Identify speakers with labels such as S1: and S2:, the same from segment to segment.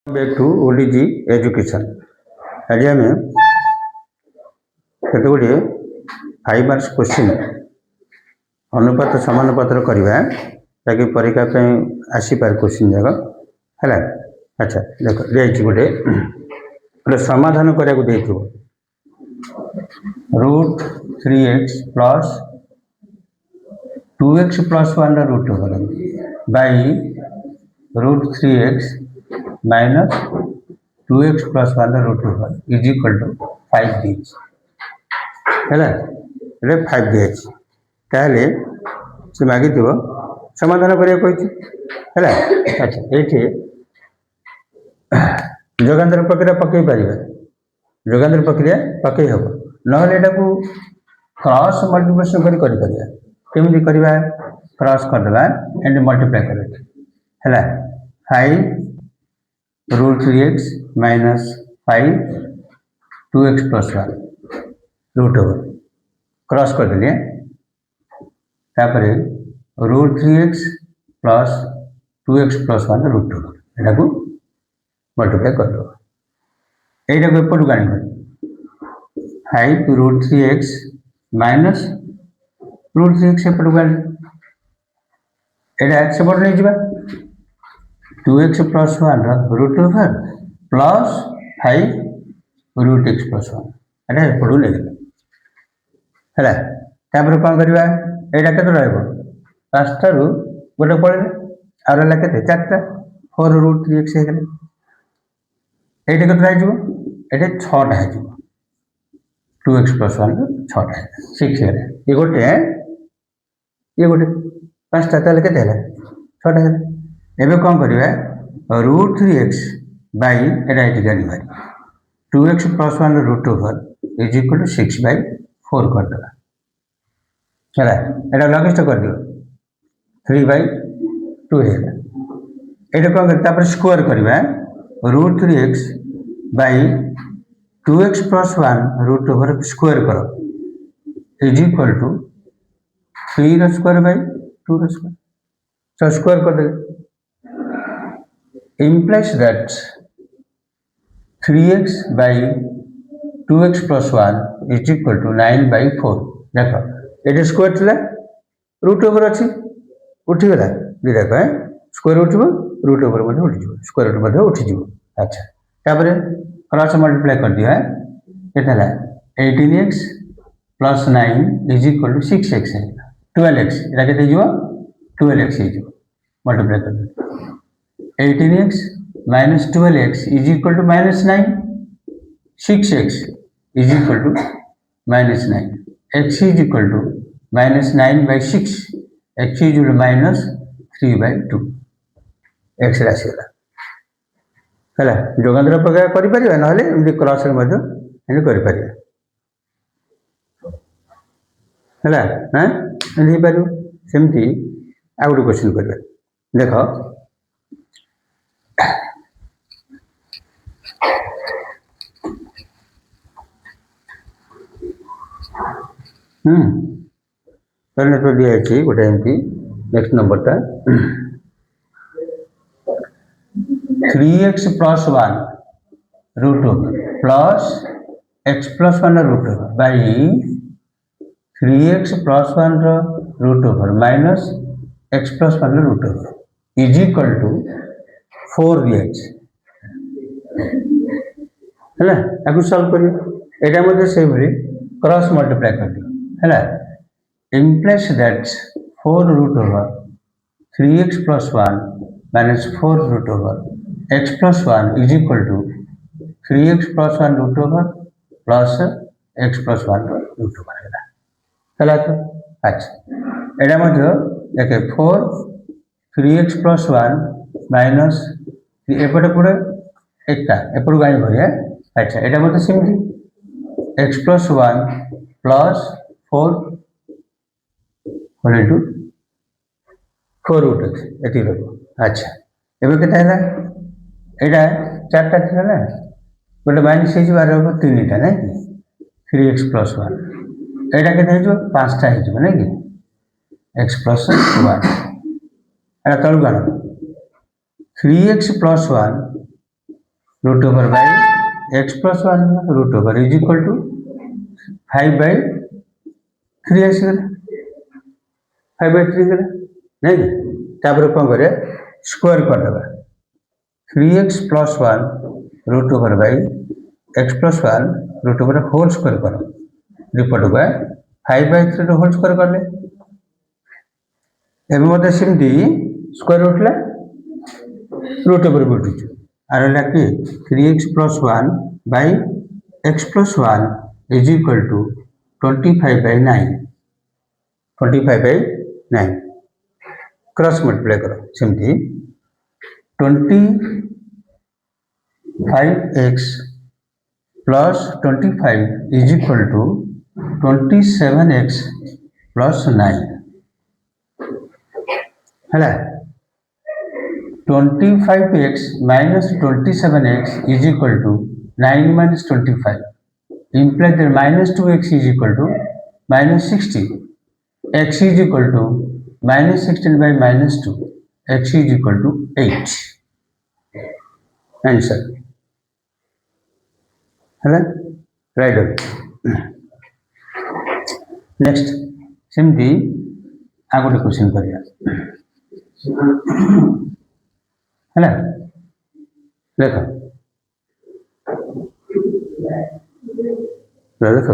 S1: Back to ODG education आज आम केत गुड़े 5 मार्क्स क्वेश्चन अनुपात समानुपात करवा ताकि परीक्षा आसीपार क्वेश्चन जाक है। अच्छा देख दिखाई गोटे गोटे समाधान करा root 3x plus 2x plus 1 root by root 3x minus 2x plus 1 root is equal to 5 दी है 5 दी ताहले से मागी समाधान करा है। अच्छा ये जोगांतर प्रक्रिया पकई पार जोगांतर प्रक्रिया पकई हम ना क्रॉस मल्टीप्लिकेशन करमी करवा क्रॉस करदे एंड मल्टीप्लाई कर है 5 root 3x minus 5 2x plus 1 root over cross कर दिए तापर root 3x plus 2x plus 1 root over यहाँ मल्टीप्लाई कर यहाँ एपटू आन 5 root 3x minus root 3x एपटू आन यहाँ सेपट नहीं जावा 2x plus 1 root over plus 5 root x plus 1 यहाँ एपटू नहीं है कौन करवा यहाँ के पाँचटा रू गोटे पड़े आर के 4टा 4 रूट 3x ये ये 6टा हो 2x प्लस 1 6टा 6 ये गोटे 5टा ताल के 6टा एबे कौन करवा रूट 3x बाई एट जानी 2x plus 1 root over is equal to 6 by 4 करदे है यहाँ लघिष्ठ कर दियो 3 बाई 2 है ये कौन कर स्क्वायर करवा root 3x by 2x plus 1 root over square कर is equal to 3 square by 2 square तो स्क्वायर कर दे implies that 3x by 2x plus 1 is equal to 9 by 4 देख ये स्क्वायर थी रूट ओवर अच्छी उठीगला देख स्क्वायर उठो रूट ओवर उठी स्क्वायर रूट उठीज। अच्छा तापर क्रॉस मल्टीप्लाई कर दिया है 18x plus 9 is equal to 6x 12x यहाँ के 12x मल्टीप्लाई कर दिया 18x minus 12x is equal to minus 9 6x is equal to minus 9 x is equal to minus 9 by 6 x is minus 3 by 2 x आसीगला है जोगांतर प्रक्रिया ना cross कर सेमती आ गोटे क्वेश्चन कर देख तो दिखाई गोटे एमती नेक्स्ट नंबर टा 3x plus 1 root over plus x plus 1 root over by 3x plus 1 root over minus x plus 1 root over is equal to 4 dx है या सल्व कर यहाँ से क्रॉस मल्टीप्लाई कर दियो है implies that 4 root over 3x plus 1 minus 4 root over x plus 1 is equal to 3x plus 1 root over plus x plus 1 root over है तो अच्छा यहाँ देखे 4 3x प्लस 1 माइनस एपटे पड़े एकटा एपट गाड़ी भरिया। अच्छा यहाँ सेमती x plus 1 plus 4 to 4 root अच्छे ये अच्छा एवं के यहाँ 4टा थी ना गोटे माइनस हो 3टा ना 3x प्लस 1 यहाँ के 5टा हो ना कि x प्लस 1 तलू आण 3x plus 1 root over by x plus one root over is equal to 5/3 आसगला 5/3 गला नहीं तापर कौन करे स्क्वायर करदे 3x plus one root over by x plus one root over whole square कर रिपोर्ट को 5/3 होल स्क्वायर कले एवं सेमती स्क्वायर उठला रूट ओवर भी उठू आर है कि 3x plus one by x plus one is equal to 25/9 25/9 cross multiply करो सेमती 25x plus 25 is equal to 27x plus 9 है 25x minus 27x is equal to 9 minus 25 implies that minus 2x is equal to minus 60 x is equal to minus 16 by minus 2 x is equal to 8 answer है right next सेमती आ गोटे question करिया है देख देख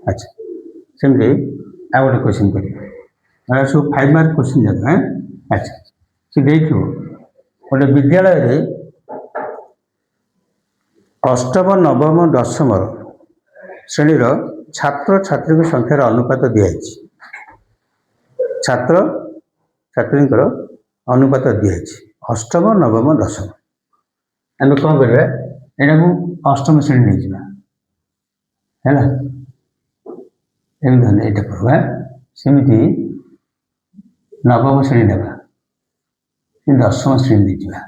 S1: अच्छा सेमती आ गोटे क्वेश्चन कर सब 5 मार्क क्वेश्चन जाता है अच्छा से देखो गोटे विद्यालय अष्टम नवम दशम श्रेणीर छात्र छात्री संख्यार अनुपात दिखाई छात्र छात्री अनुपात दिखाई अष्टम नवम दशम आम कौन करवा यहाँ को अष्टम श्रेणी नहीं जावा है एमती यहाँ पढ़वा सेमती नवम श्रेणी देवा दशम श्रेणी नहीं जावा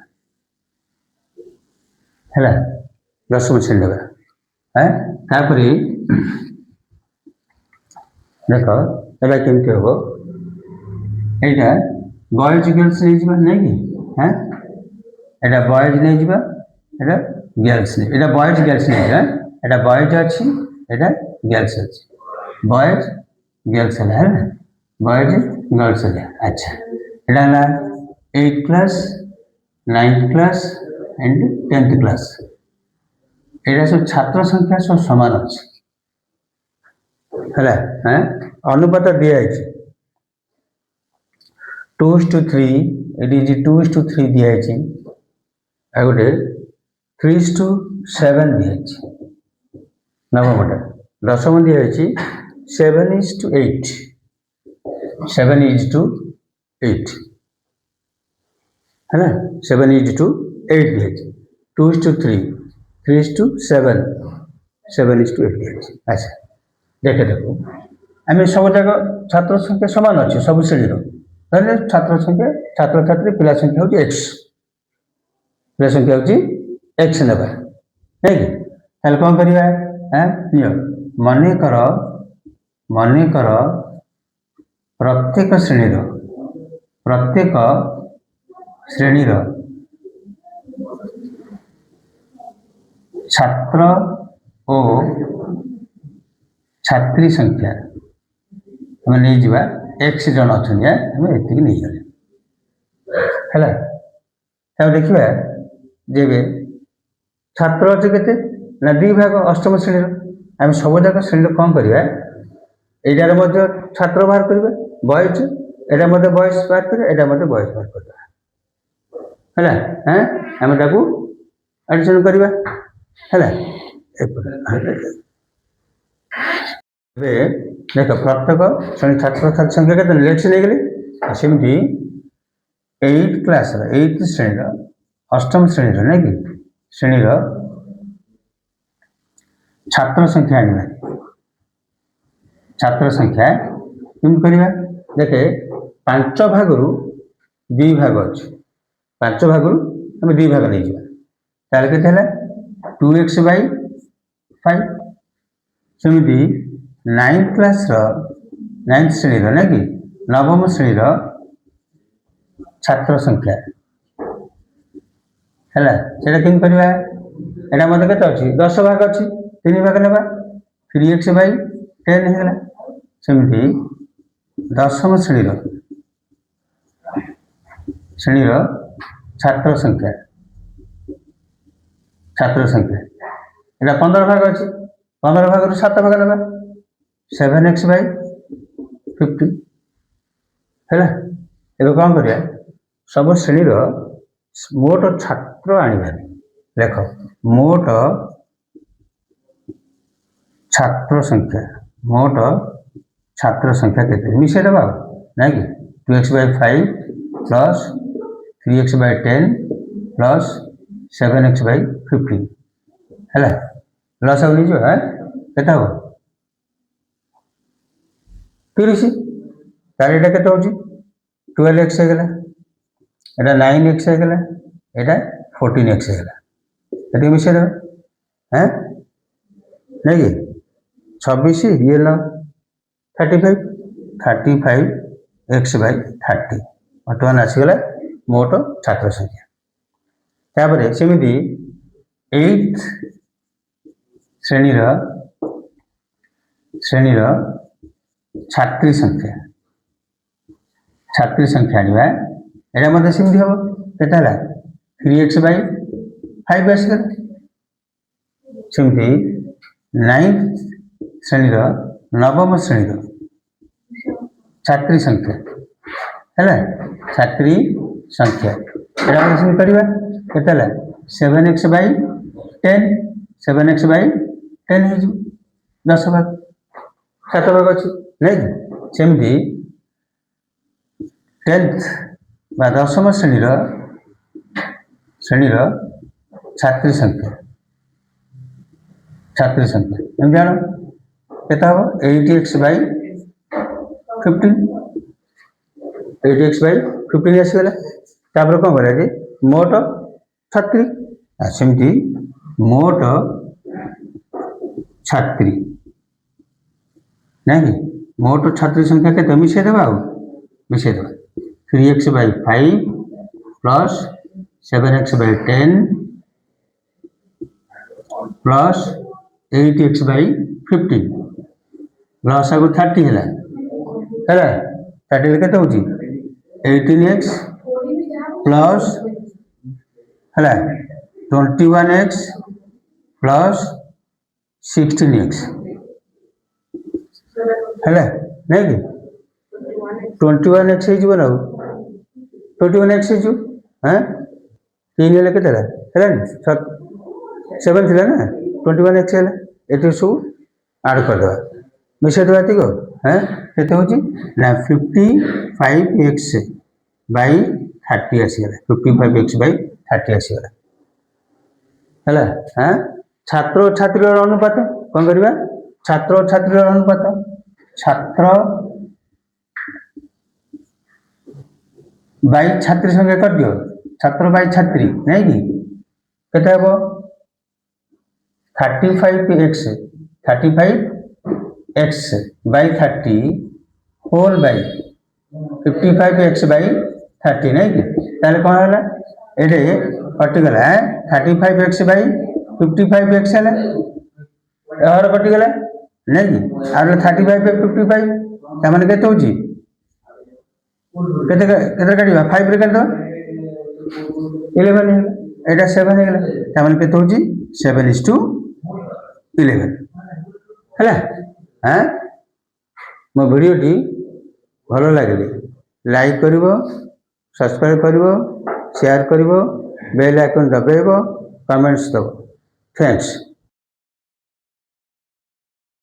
S1: है दशम श्रेणी देवा है तापर देख एटा केमती हम यहाँ बॉयज गर्ल्स नहीं जावा नहीं कि हाँ यहाँ बॉयज नहीं जावा यहाँ गर्ल्स नहीं यहाँ बॉयज गर्ल्स नहीं जावा यहाँ बॉयज अच्छी यहाँ गर्ल्स अच्छी बॉयज गर्ल्स है ना बॉयज गर्ल्स है अच्छा यहाँ 8th class 9th class and 10th class यहाँ सब छात्र संख्या सब समान अच्छी है हाँ अनुपात दिखाई 2:3 it is 2:3 दिखाई आ गोटे 3:7 दिखाई नवमटा दशम दिखाई 7:8 7:8 है ना 7:8 दिखाई 2:3 3:7 7:8 दिखाई अच्छा देखे देखो आम सब जगह छात्र संख्या सामान अच्छे सब श्रेणी छात्र संख्या छात्र छात्री पिला संख्या हूँ एक्स पिला संख्या हूँ एक्स ना नहीं कि कौन करवा मन कर प्रत्येक श्रेणीर छात्र और छात्री संख्या आम नहीं जावा एक्स जन अच्छा आम ये नहीं गले है देखा जे छात्र अच्छे के ना 2 भाग अष्टम श्रेणी आम सब जाक श्रेणी कौन करवा यार छात्र बाहर करेंगे बॉयज एटा बॉयज बाहर करें बॉयज बाहर कर है हाँ आम एडिशन करवा है देख प्रत्येक श्रेणी छात्र छात्री संख्या के लेट्स नहीं गली सेमती 8th क्लास 8th श्रेणी अष्टम श्रेणी नहीं कि श्रेणीर छात्र संख्या आने छात्र संख्या कम करवा देखे 5 भाग 2 भाग अच्छे 5 भाग आम 2 भाग नहीं जावा के 2x/5 सेमती 9th क्लास 9th श्रेणी ना कि नवम श्रेणीर छात्र संख्या है से करवा एटा मत के 10 भाग अच्छी 3 भाग ना 3x/10 है सेमती दशम श्रेणी छात्र संख्या एटा 15 भाग अच्छी 15 भाग 7 भाग ना 7x/50 है एवं कौन कर सब श्रेणी मोट छात्र आने देख मोट छात्र संख्या के मिसे दबा ना कि 2x/5 plus 3x/10 plus 7x/15 है लस हो के 30 तार एटा के 12x है एटा 9x है एटा 14x है मिसे देवे हैं नहीं कि 26 ये ना 35x/30 बर्तमान आसीगला मोट छात्र संख्या तापर सेमती 8th श्रेणी छात्री संख्या आने एटा मत सेमती हम के 3x/5 आसगला सेमती 9th श्रेणी नवम श्रेणी छात्री संख्या है छात्री संख्या एटा करवा के 7x/10 7x/10 है 10 भाग 7 भाग अच्छी नहीं सेमती 10th दशम श्रेणी छात्री संख्या एम जान के 8x/15 आसगला तापर कौन कर मोट छात्री सेमती मोट छात्री नहीं मोट छात्री संख्या के मिसे देवा 3x/5 plus 7x/10 plus 8x/15 लस आगु 30 है 30 के 18x प्लस है 21x प्लस 16x है नहीं कि 21x हो 21x हाँ 3 है के 7 थी ना 21x है ये सब आड करदे मिसे देवा ठीक हाँ के 55x/30 आसीगला 55x/30 आसीगला है हाँ छात्र और छात्री अनुपात कौन करवा छात्र और छात्री अनुपात छात्र बाई छात्री संख्या कर दियो छात्र बाई छात्री नहीं कि केते हबो 35x/30 होल बाई 55x/30 नहीं कि ताले कौन है ये कटिगला 35x/55x है यार कटिगला नहीं कि आर 35/55 तमने केते होची केते काटिबा 5 रे काट 11 एटा 7 है तमने केते होची 7:11 है हाँ मो वीडियोटी भल लगे लाइक करिवो सब्सक्राइब करिवो शेयर करिवो बेल आइकन दबाइबो कमेंट्स दबो थैंक्स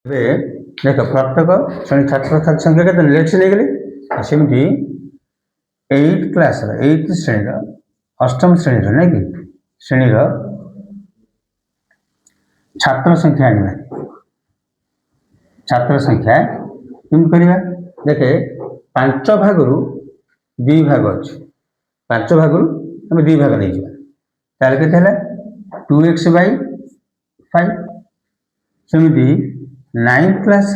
S1: देख प्रत्येक श्रेणी छात्र छात्री संख्या के लिखी नहीं गली सेमती 8th क्लास 8th श्रेणी अष्टम श्रेणी नहीं कि श्रेणी छात्र संख्या आने छात्र संख्या कम करवा देखे 5 भाग 2 भाग अच्छे 5 भाग आम 2 भाग नहीं जाए के 2x/5 सेमती 9th क्लास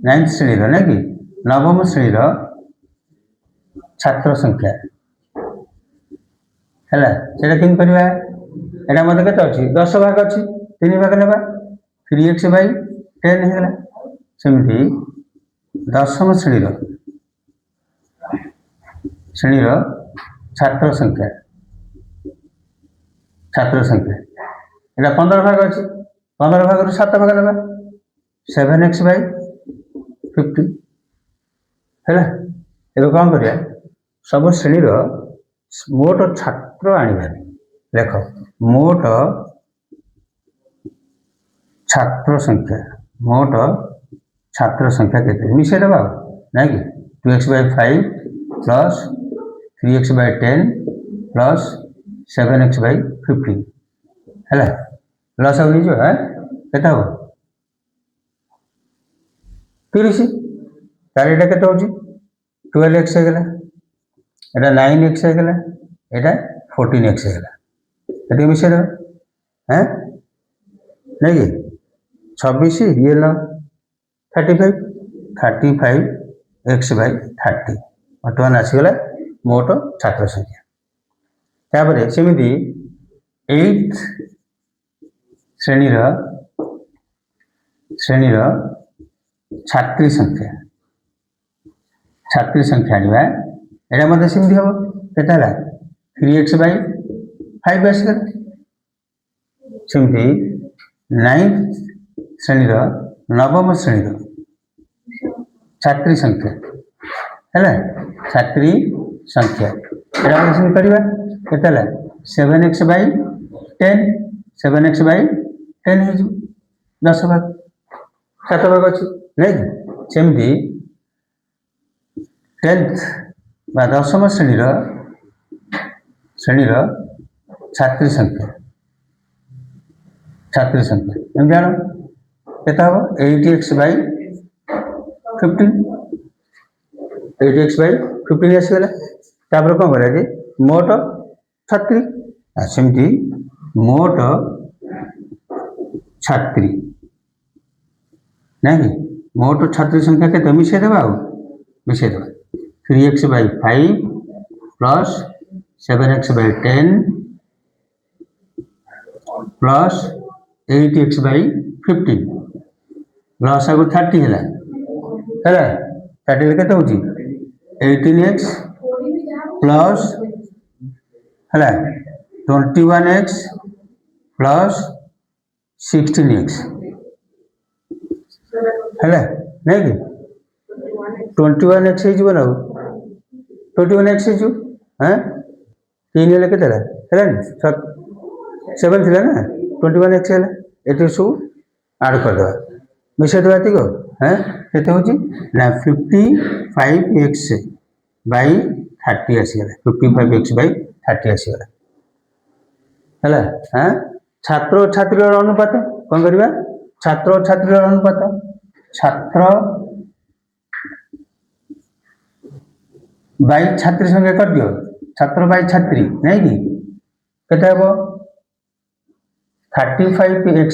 S1: 9th श्रेणी ना कि नवम श्रेणी छात्र संख्या ହେଲା ସେଇଟା କେମିତି କରିବା ଏଇଟା ମୋତେ କେତେ ଅଛି 10 ଭାଗ ଅଛି 3 ଭାଗ ନେବା 3x ବାଇ 10 ହେଇଗଲା ସେମିତି ଦଶମ ଶ୍ରେଣୀର ଛାତ୍ର ସଂଖ୍ୟା ଏଇଟା 15 ଭାଗ ଅଛି 15 ଭାଗରୁ 7 ଭାଗ ନେବା 7x ବାଇ 50 ହେଲା ଏବେ କ'ଣ କରିବା ସବୁ ଶ୍ରେଣୀର ମୋଟ ଛାତ୍ର ଆଣିବା ଦେଖ ମୋଟ ଛାତ୍ର ସଂଖ୍ୟା କେତେ ମିଶାଇ ଦେବା ନାଇଁ କି 2x Bai 5 plus 3x Bai 10 plus 7x Bai 15 ହେଲା ଲସ୍ ଆଉ ହେଇଯିବ କେତେ ହେବ 30 ତାହେଲେ ଏଇଟା କେତେ ହେଉଛି 12x ହେଇଗଲା এটা 9x ହେଇଗଲା এটা 14x ହେଇଗଲା ଏଠି ମିଶାଇ ଦେବା ନାଇଁ କି 26 ଇଏ ନ 35x ବାଇ 30 ବର୍ତ୍ତମାନ ଆସିଗଲା ମୋଟ ଛାତ୍ର ସଂଖ୍ୟା ତାପରେ ସେମିତି 8th ଶ୍ରେଣୀର ଛାତ୍ରୀ ସଂଖ୍ୟା ଆଣିବା ଏଇଟା ମଧ୍ୟ ସେମିତି ହେବ କେତେ ହେଲା 3x ବାଇ 5 ଆସିଗଲା ସେମିତି 9th ଶ୍ରେଣୀର ନବମ ଶ୍ରେଣୀର ଛାତ୍ରୀ ସଂଖ୍ୟା ହେଲା ଏଇଟା ମଧ୍ୟ ସେମିତି କରିବା କେତେ ହେଲା 7x ବାଇ 10 ହେଇଯିବ 10 ଭାଗ 7 ଭାଗ ଅଛି ନାଇଁ ସେମିତି 10th ବା ଦଶମ ଶ୍ରେଣୀର ଛାତ୍ରୀ ସଂଖ୍ୟା ଏମିତି ଜାଣ କେତେ ହେବ 8x ବାଇ 15 ଆସିଗଲା ତାପରେ କ'ଣ କରିବା ଯେ ମୋଟ ଛାତ୍ରୀ ସେମିତି ମୋଟ ଛାତ୍ରୀ ନାଇଁ କି ମୋଟ ଛାତ୍ରୀ ସଂଖ୍ୟା କେତେ ମିଶାଇ ଦେବା 3x Bai 5 plus 7x Bai 10 plus 8x Bai 15 loss ଆଗରୁ 30 ହେଲା 30 କେତେ ହେଉଛି 18x ପ୍ଲସ୍ ହେଲା 21x ପ୍ଲସ୍ 16x ହେଲା ନାଇଁ କି 21x ହେଇଯିବ ନା 21x ହେଇଯିବ 3 ହେଲେ କେତେ ହେଲା ହେଲାନି 7 ଥିଲା ନା 21x ହେଲା ଏଠି ସବୁ ଆଡ଼ କରିଦେବା ମିଶାଇ ଦେବା ଏତିକି କେତେ ହେଉଛି ନା 55x ବାଇ 30 ଆସିଗଲା 55x ବାଇ 30 ଆସିଗଲା ହେଲା ଛାତ୍ର ଓ ଛାତ୍ରୀର ଅନୁପାତ କ'ଣ କରିବା ଛାତ୍ର ଓ ଛାତ୍ରୀର ଅନୁପାତ ଛାତ୍ର ବାଇ ଛାତ୍ରୀ ସଂଖ୍ୟା କରିଦିଅ ଛାତ୍ର ବାଇ ଛାତ୍ରୀ ନାଇଁ କି କେତେ ହେବ 35x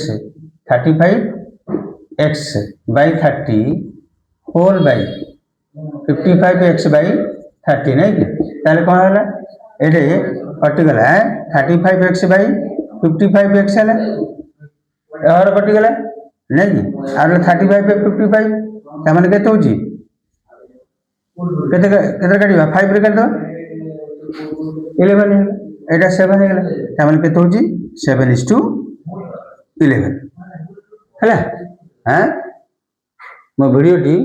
S1: Bai 30 whole Bai 55x Bai 30 ନାଇଁ କି ତାହେଲେ କ'ଣ ହେଲା ଏଠି କଟିଗଲା 35x ବାଇ 55x ହେଲା ଏହାର କଟିଗଲା ନାଇଁ କି ଆଉ 35 ବାଇ 55 ତାମାନେ କେତେ ହେଉଛି କେତେ କାଟିବା 5 ରେ କାଟିଦେବା 11 ଏଇଟା 7 ହେଇଗଲା ତାମାନେ କେତେ ହେଉଛି 7:11 ହେଲା ମୋ ଭିଡ଼ିଓଟି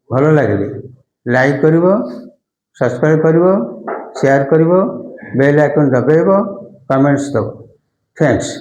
S1: ଭଲ ଲାଗିଲେ ଲାଇକ୍ କରିବ ସବସ୍କ୍ରାଇବ୍ କରିବ ସେୟାର କରିବ ବେଲ୍ ଆଇକନ୍ ଦବାଇବ କମେଣ୍ଟସ୍ ଦେବ ଥ୍ୟାଙ୍କସ୍